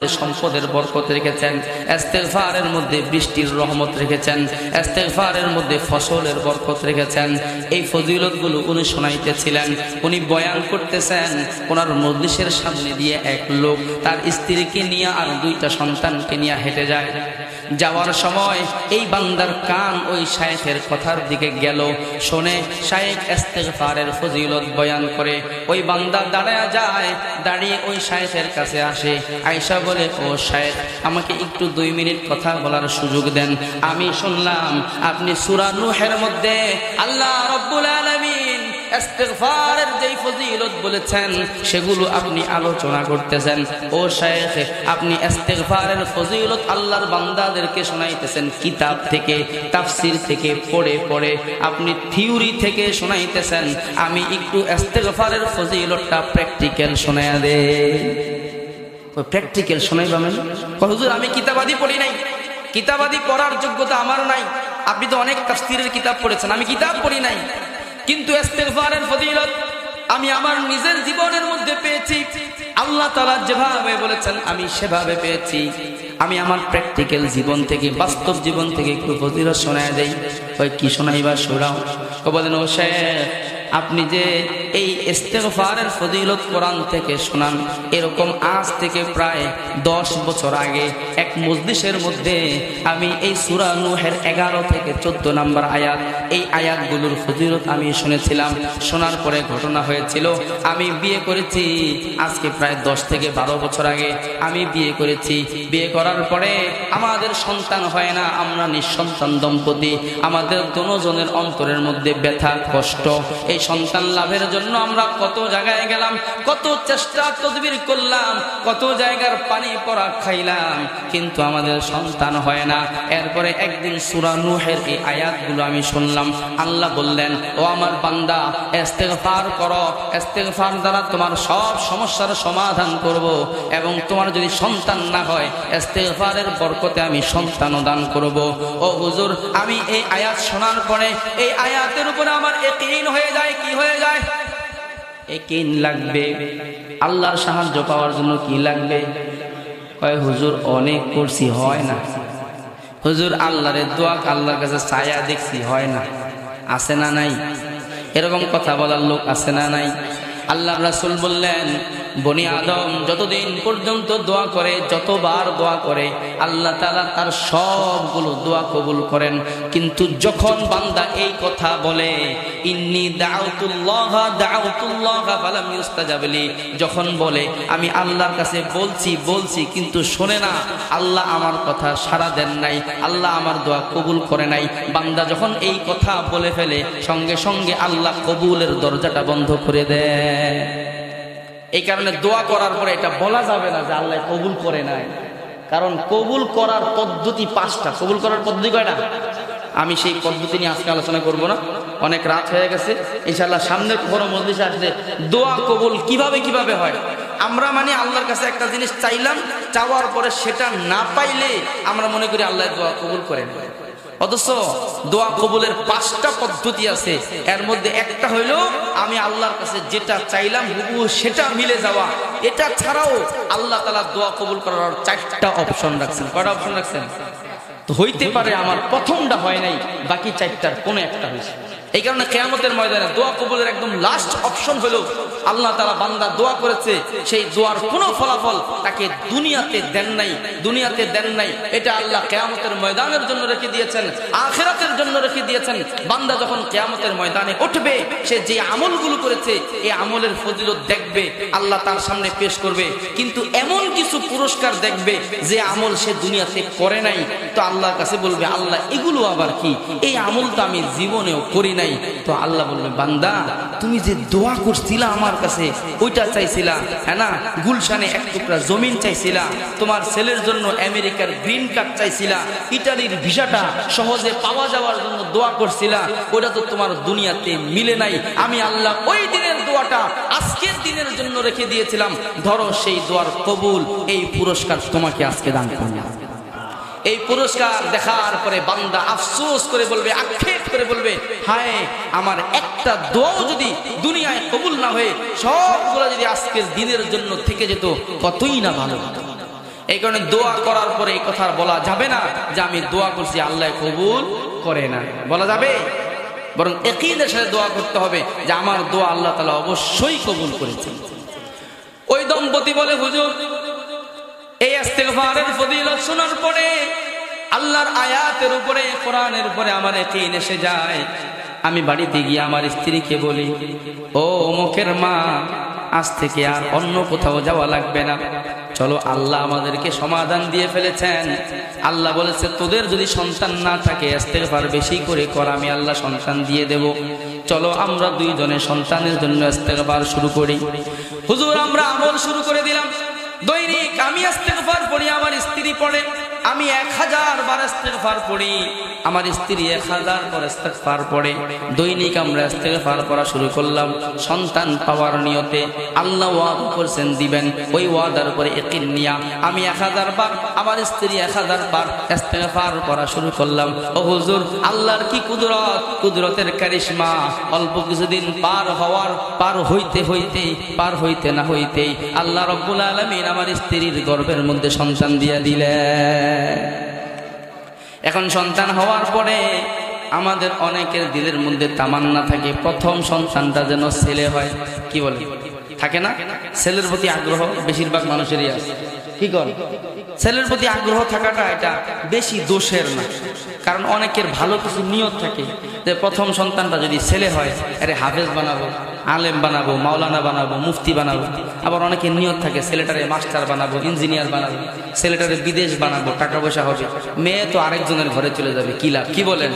সম্পদের বরকত রেখেছেন, ইস্তেগফারের মধ্যে বৃষ্টির রহমত রেখেছেন, ইস্তেগফারের মধ্যে ফসলের বরকত রেখেছেন। এই ফজিলতগুলো উনি শোনাইতেছিলেন, উনি বয়ান করতেছেন। ওনার মজলিসের সামনে দিয়ে এক লোক তার স্ত্রীকে নিয়ে আর দুইটা সন্তানকে নিয়ে হেঁটে যায়। যাওয়ার সময় এই বান্দার কান ওই শায়েখের কথার দিকে গেল, শোনে শায়েখ ইস্তেগফারের ফজিলত বয়ান করে। ওই বান্দা দাঁড়ায় যায়, দাঁড়িয়ে ওই শায়েখের কাছে আসে। আয়েশা বলে, ও শায়েখ, আমাকে একটু 2 মিনিট কথা বলার সুযোগ দেন। আমি শুনলাম আপনি সূরা নূহের মধ্যে আল্লাহ রাব্বুল আলামিন ইস্তেগফারের যেই ফজিলত বলেছেন সেগুলো আপনি আলোচনা করতেছেন। ও শায়েখ, আপনি ইস্তেগফারের ফজিলত আল্লাহর বান্দাদেরকে শোনাইতেছেন কিতাব থেকে, তাফসীর থেকে পড়ে পড়ে, আপনি থিওরি থেকে শোনাইতেছেন। আমি একটু ইস্তেগফারের ফজিলতটা প্র্যাকটিক্যাল শোনায়া দে। প্র্যাকটিক্যাল শোনাইবামেন? হুজুর, আমি কিতাবাদি পড়ি নাই, কিতাবাদি পড়ার যোগ্যতা আমার নাই। আপনি তো অনেক তাফসীরের কিতাব পড়েছেন, আমি কিতাব পড়ি নাই, কিন্তু ইস্তেগফারের ফজিলত আমি আমার নিজের জীবনের মধ্যে পেয়েছি। আল্লাহ তাআলা যেভাবে বলেছেন আমি সেভাবে পেয়েছি। আমি আমার প্র্যাকটিক্যাল জীবন থেকে, বাস্তব জীবন থেকে একটু ফজিলত শোনায় দেই। ওই কি শোনাইবা? শোনাও। বলেন, ও শায়েখ, আপনি যে এই ইস্তেগফারের ফজিলত কোরআন থেকে শোনান, এরকম আজ থেকে প্রায় 10 বছর আগে এক মজলিসের মধ্যে আমি এই সূরা নূহের 11 থেকে 14 নম্বর আয়াত, এই আয়াতগুলোর ফজিলত আমি শুনেছিলাম। শোনার পরে ঘটনা হয়েছিল, আমি বিয়ে করেছি আজকে প্রায় 10 থেকে 12 বছর আগে আমি বিয়ে করেছি। বিয়ে করার পরে আমাদের সন্তান হয় না, আমরা নিঃসন্তান দম্পতি। আমাদের দুজনের অন্তরের মধ্যে ব্যথা, কষ্ট। এই সন্তান লাভের জন্য আমরা কত জায়গায় গেলাম, কত চেষ্টা তদবির করলাম, কত জায়গার পানি পড়া খাইলাম, কিন্তু আমাদের সন্তান হয় না। এরপরে একদিন সূরা নূহের এই আয়াতগুলো আমি শুনলাম। আল্লাহ বললেন, ও আমার বান্দা, ইস্তেগফার করো, ইস্তেগফার দ্বারা তোমার সব সমস্যার সমাধান করব, এবং তোমার যদি সন্তান না হয় ইস্তেগফারের বরকতে আমি সন্তান দান করব। ও হুজুর, আমি এই আয়াত শোনার পরে এই আয়াতের উপরে আমার ইয়াকিন হয়ে যায়। কি হয়ে যায়? ইয়াকিন লাগবে। আল্লাহর সাহায্য পাওয়ার জন্য কি লাগবে? কয় হুজুর, অনেক করছি, হয় না। হুজুর, আল্লাহরে দোয়া, আল্লাহর কাছে ছায়া দেখছি, হয় না। আছে না নাই? এরকম কথা বলার লোক আছে না নাই? আল্লাহর রাসূল বললেন, বনি আদম যতদিন পর্যন্ত দোয়া করে, যতবার দোয়া করে, আল্লাহ তাআলা তার সবগুলো দোয়া কবুল করেন। কিন্তু যখন বান্দা এই কথা বলে, ইন্নী দাউতুল্লাহ ফালাম ইউস্তাজাব লি, যখন বলে আমি আল্লাহর কাছে বলছি কিন্তু শোনে না, আল্লাহ আমার কথা সাড়া দেন নাই, আল্লাহ আমার দোয়া কবুল করে নাই, বান্দা যখন এই কথা বলে ফেলে, সঙ্গে সঙ্গে আল্লাহ কবুলের দরজাটা বন্ধ করে দেয়। এই কারণে দোয়া করার পরে এটা বলা যাবে না যে আল্লাহ কবুল করে নাই, কারণ কবুল করার পদ্ধতি 5টা। কবুল করার পদ্ধতি কয়টা? আমি সেই পদ্ধতি নিয়ে আজকে আলোচনা করব না, অনেক রাত হয়ে গেছে। ইনশাআল্লাহ সামনের বড় মজলিসে আসলে দোয়া কবুল কিভাবে হয়। আমরা মানে আল্লাহর কাছে একটা জিনিস চাইলাম, চাওয়ার পরে সেটা না পাইলে আমরা মনে করি আল্লাহ দোয়া কবুল করেন, অথচ দোয়া কবুলের 5টা পদ্ধতি আছে। এর মধ্যে একটা হইল আমি আল্লাহর কাছে যেটা চাইলাম হুবহু সেটা মিলে যাওয়া। এটা ছাড়াও আল্লাহ তাআলা দোয়া কবুল করার 4টা অপশন রাখছেন। কয়টা অপশন রাখছেন? তো হইতে পারে আমার প্রথমটা হয় নাই, বাকি 4টার কোনো একটা হয়েছে। এই কারণে কিয়ামতের ময়দানে দোয়া কবুলের একদম লাস্ট অপশন হলো আল্লাহ তাআলা বান্দা দোয়া করেছে, সেই দোয়ার কোনো ফলাফল তাকে দুনিয়াতে দেন নাই। এটা আল্লাহ কিয়ামতের ময়দানের জন্য রেখে দিয়েছেন, আখিরাতের জন্য রেখে দিয়েছেন। বান্দা যখন কিয়ামতের ময়দানে উঠবে, সে যে আমলগুলো করেছে এই আমলের ফজিলত দেখবে, আল্লাহ তার সামনে পেশ করবে। কিন্তু এমন কিছু পুরস্কার দেখবে যে আমল সে দুনিয়াতে করে নাই। তো আল্লাহর কাছে বলবে, আল্লাহ এগুলো আবার কি? এই আমল তো আমি জীবনেও করি নাই। তো আল্লাহ বলবে, বান্দা তুমি যে দোয়া করছিলা আমার কাছে, ওইটা চাইছিলা, হ্যাঁ না? গুলশানে 1 টুকরা জমিন চাইছিলা, তোমার ছেলের জন্য আমেরিকার গ্রিন কার্ড চাইছিলা, ইটালির ভিসাটা সহজে পাওয়া যাওয়ার জন্য দোয়া করছিলা, ওটা তো তোমার দুনিয়াতে মিলে নাই। আমি আল্লাহ ওই দিনের দোয়াটা আজকের দিনের জন্য রেখে দিয়েছিলাম, ধরো সেই দোয়ার কবুল, এই পুরস্কার তোমাকে আজকে দান করলাম। এই পুরস্কার দেখার পরে বান্দা আফসোস করে বলবে, আক্ষেপ করে বলবে, হায় আমার একটা দোয়া যদি দুনিয়ায় কবুল না হয়ে সবগুলো যদি আজকের দিনের জন্য থেকে যেত, কতই না ভালো হতো। এই কারণে দোয়া করার পরে এই কথা বলা যাবে না যে আমি দোয়া করছি আল্লাহ কবুল করে না, বলা যাবে? বরং ইয়াকিনের সাথে দোয়া করতে হবে যে আমার দোয়া আল্লাহ তাআলা অবশ্যই কবুল করেছেন। ওই দম্পতি বলে, হুজুর এই ইস্তেগফারের ফজিলত শোনার পরে আল্লাহর আয়াতের উপরে, কোরআনের উপরে আমার ইয়াকিন এসে যায়। আমি বাড়িতে গিয়ে আমার স্ত্রীকে বলি, ও অমুকের মা, আজ থেকে আর অন্য কোথাও যাওয়া লাগবে না, চলো আল্লাহ আমাদেরকে সমাধান দিয়ে ফেলেছেন। আল্লাহ বলেছে তোদের যদি সন্তান না থাকে ইস্তেগফার বেশি করে কর, আমি আল্লাহ সন্তান দিয়ে দেব। চলো আমরা দুইজনে সন্তানের জন্য ইস্তেগফার শুরু করি। হুজুর আমরা আমল শুরু করে দিলাম। দৈনিক আমি ইস্তেগফার পড়ি, আমার স্ত্রী পড়ে, আমি 1000 বার ইস্তেগফার পড়ি, আমার স্ত্রী 1000 বার ইস্তেগফার পড়ে। দৈনিক আমরা ইস্তেগফার করা শুরু করলাম সন্তান পাওয়ার নিয়তে। আল্লাহ ওয়াদা করেছেন দিবেন, ওই ওয়াদার উপরে ইয়াকিন নিয়া আমি 1000 বার, আমার স্ত্রী 1000 বার ইস্তেগফার করা শুরু করলাম। ও হুজুর আল্লাহর কি কুদরত, কুদরতের কারিশমা। অল্প কিছুদিন পার হইতে না হইতেই আল্লাহ রাব্বুল আলামিন আমার স্ত্রীর গর্ভের মধ্যে সন্তান দিয়া দিলেন। এখন সন্তান হওয়ার পরে আমাদের অনেকের দিলের মধ্যে তামান্না থাকে প্রথম সন্তানটা যেন ছেলে হয়। কি বলে, থাকে না? ছেলের প্রতি আগ্রহ বেশিরভাগ মানুষেরই আছে। কি করে? ছেলের প্রতি আগ্রহ থাকাটা এটা বেশি দোষের না, কারণ অনেকের ভালো কিছু নিয়ত থাকে যে প্রথম সন্তানটা যদি ছেলে হয়, আরে হাফেজ বানাবো, আলেম বানাবো, মাওলানা বানাবো, মুফতি বানাবো। আবার অনেকের নিয়ত থাকে ছেলেটারে মাস্টার বানাবো, ইঞ্জিনিয়ার বানাবো, ছেলেটারে বিদেশ বানাবো, টাকা পয়সা হবে। মেয়ে তো আরেকজনের ঘরে চলে যাবে, কি লাভ? কি বলেন?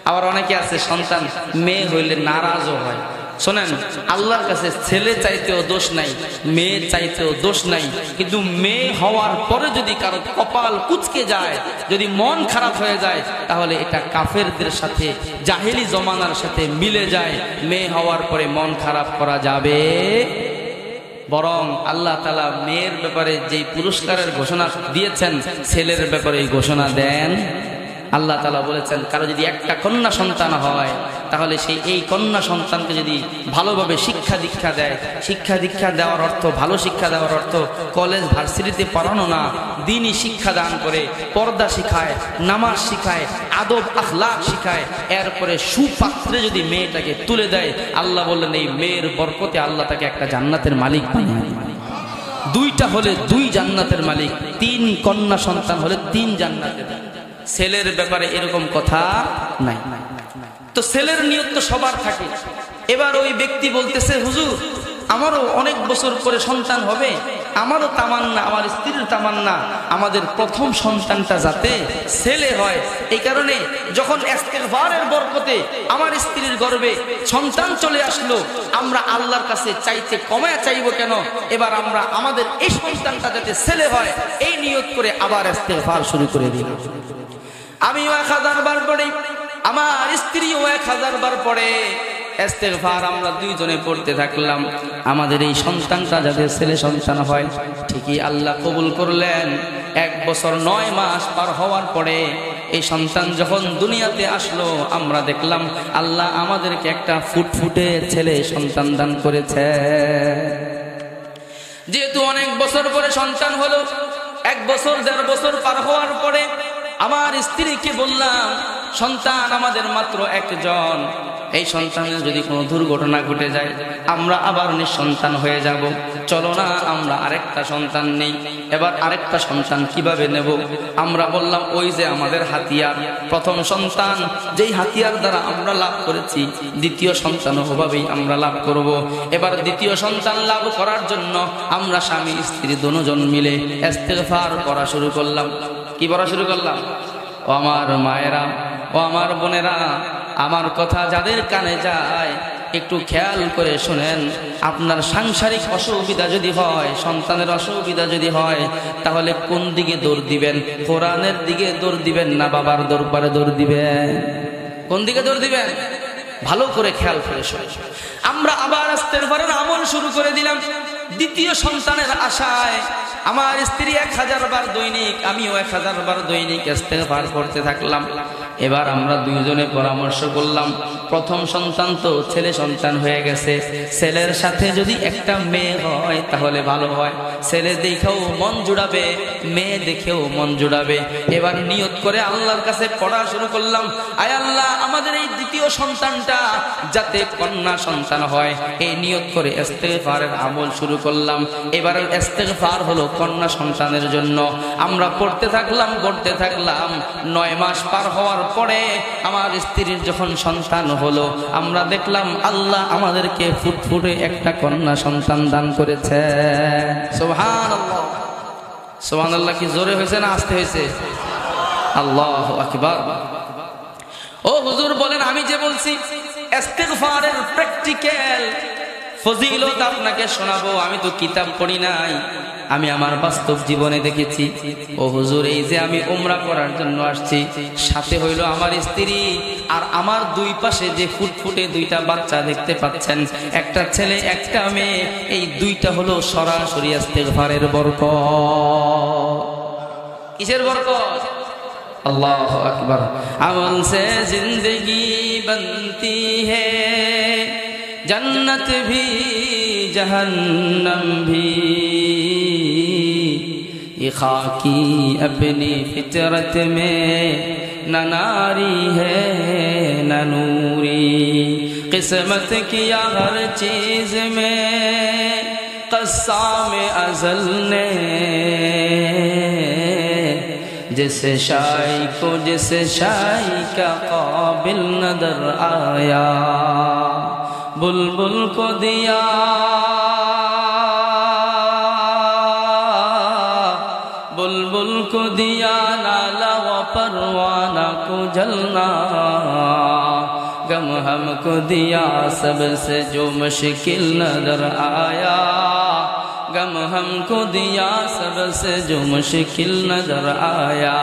আবার অনেকে আছে সন্তান মেয়ে হইলে নারাজও হয়। শোনেন, আল্লাহর কাছে ছেলে চাইতেও দোষ নাই, মেয়ে চাইতেও দোষ নাই, কিন্তু মেয়ে হওয়ার পরে যদি কারো কপাল কুঁচকে যায়, যদি মন খারাপ হয়ে যায়, তাহলে এটা কাফেরদের সাথে, জাহেলি জমানার সাথে মিলে যায়। মেয়ে হওয়ার পরে মন খারাপ করা যাবে? বরং আল্লাহ তাআলা মেয়ের ব্যাপারে যেই পুরস্কারের ঘোষণা দিয়েছেন, ছেলের ব্যাপারে এই ঘোষণা দেন। আল্লাহ তাআলা বলেছেন কারো যদি একটা কন্যা সন্তান হয়, তাহলে সেই এই কন্যা সন্তানকে যদি ভালোভাবে শিক্ষা দীক্ষা দেয়, শিক্ষা দীক্ষা দেওয়ার অর্থ, ভালো শিক্ষা দেওয়ার অর্থ কলেজ ভার্সিটিতে পড়ানো না, দ্বীনি শিক্ষা দান করে, পর্দা শিখায়, নামাজ শিখায়, আদব আখলাক শিখায়, এরপরে সুপাত্রে যদি মেয়েটাকে তুলে দেয়, আল্লাহ বললেন এই মেয়ের বরকতে আল্লাহ তাকে একটা জান্নাতের মালিক বানিয়ে দেয়। 2টা হলে 2 জান্নাতের মালিক, 3 কন্যা সন্তান হলে 3 জান্নাতের। ছেলের ব্যাপারে এরকম কথা নাই। তো ছেলের নিয়ত তো সবার থাকে। এবার ওই ব্যক্তি বলতেছে, হুজুর আমারও অনেক বছর পরে সন্তান হবে, আমারও তামান্না, আমার স্ত্রীর তামান্না আমাদের প্রথম সন্তানটা যাতে ছেলে হয়। এই কারণে যখন ইস্তেগফারের বরকতে আমার স্ত্রীর গর্ভে সন্তান চলে আসলো, আমরা আল্লাহর কাছে চাইতে কমায় চাইবো কেন, এবার আমরা আমাদের এই সন্তানটা যাতে ছেলে হয় এই নিয়ত করে আবার ইস্তেগফার শুরু করে দিলাম। আমিও 1000 বার পড়ি, আমার স্ত্রীও 1000 বার পড়ে। ইস্তেগফার আমরা 2 জনে পড়তে থাকলাম, আমাদের এই সন্তানটা যাতে ছেলে সন্তান হয়। ঠিকই আল্লাহ কবুল করলেন। 1 বছর 9 মাস পার হওয়ার পরে এই সন্তান যখন দুনিয়াতে আসলো, আমরা দেখলাম আল্লাহ আমাদেরকে একটা ফুটফুটে ছেলে সন্তান দান করেছে। যেহেতু অনেক বছর পরে সন্তান হলো, 1 বছর 1.5 বছর পার হওয়ার পরে আমার স্ত্রীকে বললাম, সন্তান আমাদের মাত্র 1 জন, এই সন্তানের যদি কোনো দুর্ঘটনা ঘটে যায় আমরা আবার নিঃসন্তান হয়ে যাব, চলো না আমরা আরেকটা সন্তান নেই। এবার আরেকটা সন্তান কিভাবে নেব? আমরা বললাম ওই যে আমাদের হাতিয়ার, প্রথম সন্তান যেই হাতিয়ার দ্বারা আমরা লাভ করেছি, দ্বিতীয় সন্তান ওভাবেই আমরা লাভ করব। এবার দ্বিতীয় সন্তান লাভ করার জন্য আমরা স্বামী স্ত্রী দুজন মিলে ইস্তেগফার করা শুরু করলাম। কি পড়া শুরু করলাম? ও আমার মায়েরা, ও আমার বোনেরা, আমার কথা যাদের কানে যায় একটু খেয়াল করে শুনেন। আপনার সাংসারিক অসুবিধা যদি হয়, সন্তানের অসুবিধা যদি হয়, তাহলে কোন দিকে দৌড় দিবেন? কোরআনের দিকে দৌড় দিবেন না বাবার দরবারে দৌড় দিবেন? কোন দিকে দৌড় দিবেন? ভালো করে খেয়াল করে শুনেন। আমরা আবার ইস্তেগফারের আমল শুরু করে দিলাম দ্বিতীয় সন্তানের আশায়। আমার স্ত্রী 1000 বার দৈনিক, আমিও 1000 বার দৈনিক ইস্তেগফার করতে থাকলাম। এবার আমরা 2 জনে পরামর্শ করলাম, প্রথম সন্তান তো ছেলে সন্তান হয়ে গেছে, ছেলের সাথে যদি একটা মেয়ে হয় তাহলে ভালো হয়। ছেলে দেখেও মন জুড়াবে, মেয়ে দেখেও মন জুড়াবে। এবার নিয়ত করে আল্লাহর কাছে পড়া শুরু করলাম, আয় আল্লাহ আমাদের এই দ্বিতীয় সন্তানটা যাতে কন্যা সন্তান হয়, এই নিয়ত করে ইস্তেগফারের আমল শুরু করলাম। এবার ইস্তেগফার হলো কন্যা সন্তানের জন্য। আমরা পড়তে থাকলাম 9 মাস পার হওয়ার পরে আমার স্ত্রীর যখন সন্তান হলো, আমরা দেখলাম আল্লাহ আমাদেরকে ফুটফুটে একটা কন্যা সন্তান দান করেছে। সুবহানাল্লাহ, সুবহানাল্লাহ। কি জোরে হয়েছে না আস্তে হয়েছে? আল্লাহু আকবার। ও হুজুর বলেন, আমি যে বলছি ইস্তেগফারের প্র্যাকটিক্যাল ফজিলত আপনাকে শোনাবো, আমি তো কিতাব পড়ি নাই, আমি আমার বাস্তব জীবনে দেখেছি। ও হুজুর, এই যে আমি উমরা করার জন্য আসছি, সাথে হইল আমার স্ত্রী, আর আমার দুই পাশে যে ফুটফুটে দুইটা বাচ্চা দেখতে পাচ্ছেন, একটা ছেলে একটা মেয়ে, এই দুইটা হলো সরাসরি ইস্তেগফারের বরকত। কিসের বরকত? अल्लाह अकबर। अमल से जिंदगी बनती है, जन्नत भी जहन्नम भी, ये खाकी अपनी फितरत में न नारी है न नूरी, किस्मत किया हर चीज में क़स्साम अज़ल ने, जिस शाई को जिस शाई का काबिल नजर आया, बुलबुल को दिया बुलबुल को दिया नाला व परवाना को जलना, गम हमको दिया सबसे जो मुश्किल नजर आया, गम हमको दिया सबसे जो मुश्किल नजर आया।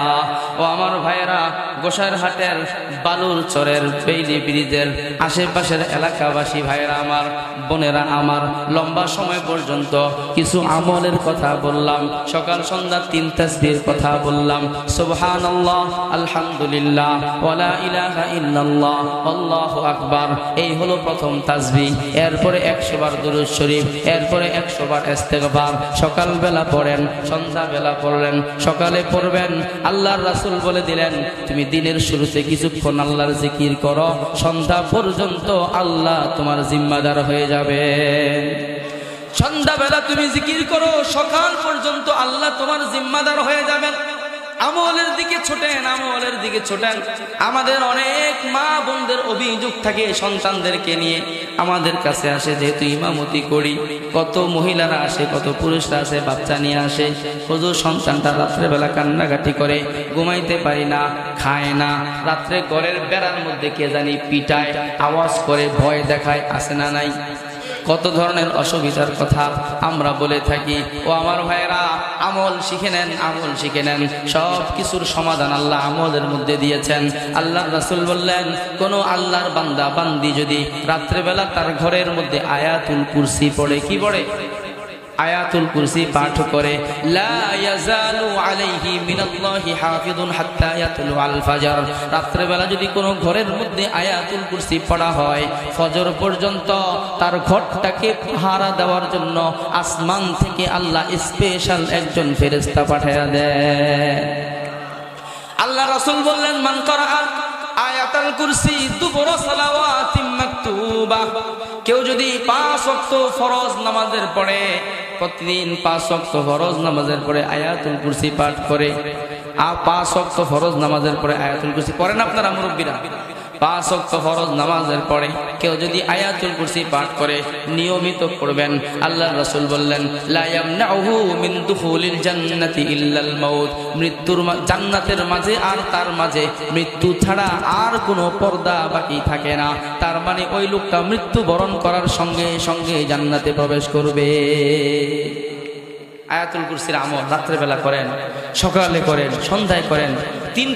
ও আমার ভাইরা, গোসাইরহাটের বালুর চরের বেইলি ব্রিজের আশেপাশের এলাকাবাসী ভাইরা আমার, বোনেরা আমার, লম্বা সময় পর্যন্ত কিছু আমলের কথা বললাম, সকাল সন্ধ্যা 3 তাসবিহর কথা বললাম, সুবহানাল্লাহ, আলহামদুলিল্লাহ, ওয়ালা ইলাহা ইল্লাল্লাহ, আল্লাহু আকবার। এই হলো প্রথম তাসবিহ। এরপরে 100 বার দুরূদ শরীফ, এরপরে 100 বার ইস্তেগফার। সকালবেলা পড়েন, সন্ধ্যাবেলা পড়লেন, সকালে পড়বেন। আল্লাহর রাসূল বলে দিলেন, তুমি দিনের শুরুতে কিছুক্ষণ আল্লাহর জিকির করো, সন্ধ্যা পর্যন্ত আল্লাহ তোমার জিম্মাদার হয়ে যাবে। সন্ধ্যাবেলা তুমি জিকির করো, সকাল পর্যন্ত আল্লাহ তোমার জিম্মাদার হয়ে যাবেন। আমলের দিকে ছোটেন, আমলের দিকে ছোটেন। আমাদের অনেক মা বোনদের অভিযোগ থাকে সন্তানদেরকে নিয়ে, আমাদের কাছে আসে, যেহেতু ইমামতি করি, কত মহিলারা আসে, কত পুরুষরা আসে, বাচ্চা নিয়ে আসে, হুজুর সন্তানটা রাত্রেবেলা কান্নাকাটি করে, ঘুমাইতে পারি না, খায় না, রাত্রে ঘরের বেড়ার মধ্যে কে জানি পিটায়, আওয়াজ করে, ভয় দেখায়, আসে না নাই? কত ধরনের অসুবিধার কথা আমরা বলে থাকি। ও আমার ভাইয়েরা, আমল শিখে নেন, আমল শিখে নেন। সব কিছুর সমাধান আল্লাহ আমলের মধ্যে দিয়েছেন। আল্লাহর রাসূল বললেন, কোন আল্লাহর বান্দা বান্দি যদি রাত্রেবেলা তার ঘরের মধ্যে আয়াতুল কুরসি পড়ে, কি পড়ে? আয়াতুল কুরসি পাঠ করে, লা ইয়াজালু আলাইহি মিনাল্লাহি হাফিজুন হাত্তা ইয়াতলু আল ফাজর। রাত্রেবেলা যদি কোনো ঘরের মধ্যে আয়াতুল কুরসি পড়া হয়, ফজর পর্যন্ত তার ঘরটাকে পাহারা দেওয়ার জন্য আসমান থেকে আল্লাহ স্পেশাল একজন ফেরেশতা পাঠিয়ে দেয়। আল্লাহ রাসূল বললেন, মান করা আয়াতুল কুরসি দুবুরা সালাওয়াতিম মাকতুবা, কেউ যদি 5 ওয়াক্ত ফরজ নামাজের পড়ে, প্রতিদিন 5 ওয়াক্ত ফরজ নামাজের পরে আয়াতুল কুরসি পাঠ করে, 5 ওয়াক্ত ফরজ নামাজের পরে আয়াতুল কুরসি পড়েন আপনারা মুরব্বীরা, 5 ওয়াক্ত ফরজ নামাজের পরে কেউ যদি আয়াতুল কুরসি পাঠ করে, নিয়মিত পড়বেন, আল্লাহর রাসূল বললেন, লা ইয়ামনাউহু মিন দুখুলিল জান্নাতি ইল্লাল মাউত, মৃত্যুর জান্নাতের মাঝে আর তার মাঝে মৃত্যু ছাড়া আর কোনো পর্দা বাকি থাকে না। তার মানে ওই লোকটা মৃত্যুবরণ করার সঙ্গে সঙ্গে জান্নাতে প্রবেশ করবে। আয়াতুল কুরসির আমল রাত্রেবেলা করেন, সকালে করেন, সন্ধ্যায় করেন, 3